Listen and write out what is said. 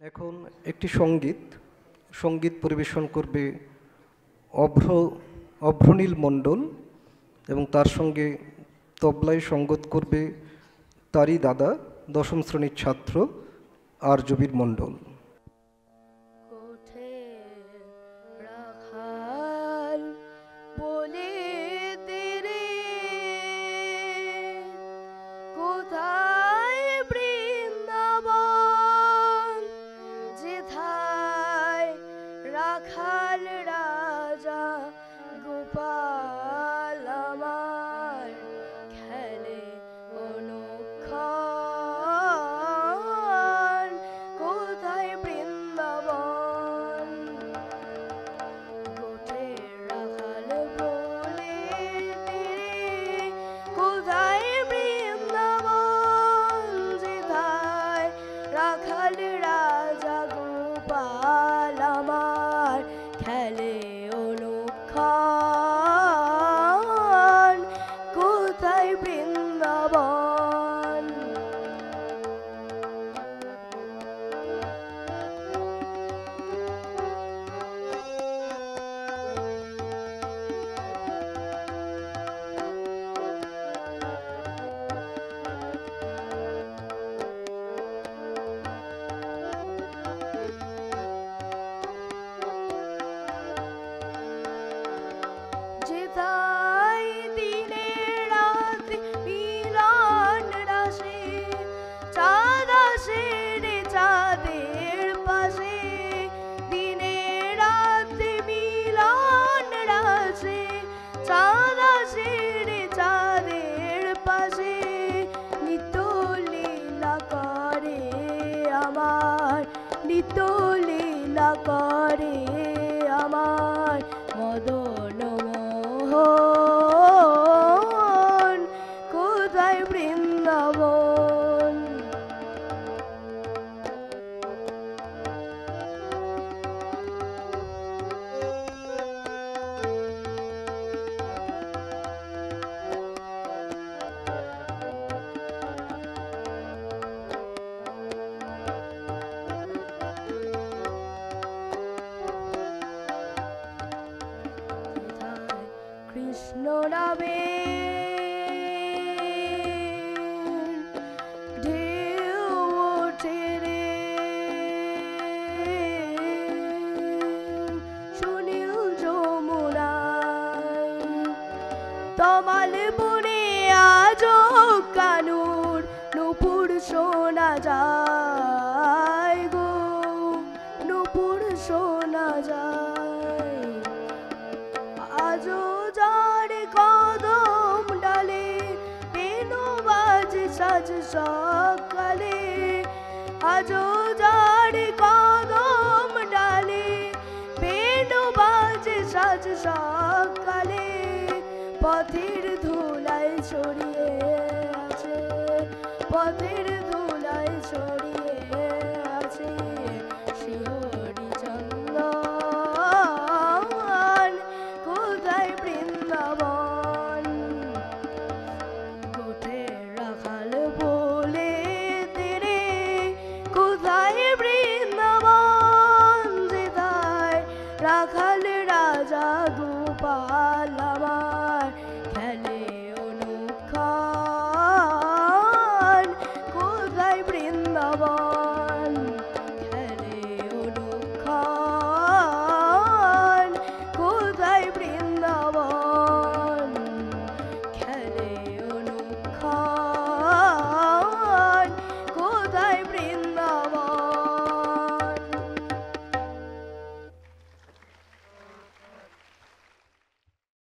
এখন একটি সঙ্গীত পরিবেশন করবে অভ্রনীল মণ্ডল এবং তার সঙ্গে তবলায় সঙ্গত করবে তারই দাদা দশম শ্রেণীর ছাত্র আরজবীর মণ্ডল। রাখাল রাজা গোপাল আমার খেলে অনুক্ষণ, কোথায় বৃন্দাবন? গোঠের রাখাল বলে তীরে, কোথায় বৃন্দাবন? যেথায় রাখাল রাজা গোপাল আমার খেলে অনুক্ষণ, কোথায় বৃন্দাবন? যেথায় দিনে রাতে মিলন রাশে, চাঁদ আসে রে চাঁদের পাশে। দিনে রাতে মিলন রাশে, চাঁদ আসে রে চাঁদের পাশে। নিত্য লীলা করে আমার, নিত্য লীলা করে আমার মদন মোহন, কোথায় বৃন্দাবন? কৃষ্ণ নামে ঢেউ ওঠে রে, সুনীল যমুনায় তমাল বনে আজ কানুর নূপুর শোনা যায় গো, নূপুর শোনা যায়। আজও যার কদম ডালে বেনু বাজে সাজ সকালে, আজও যার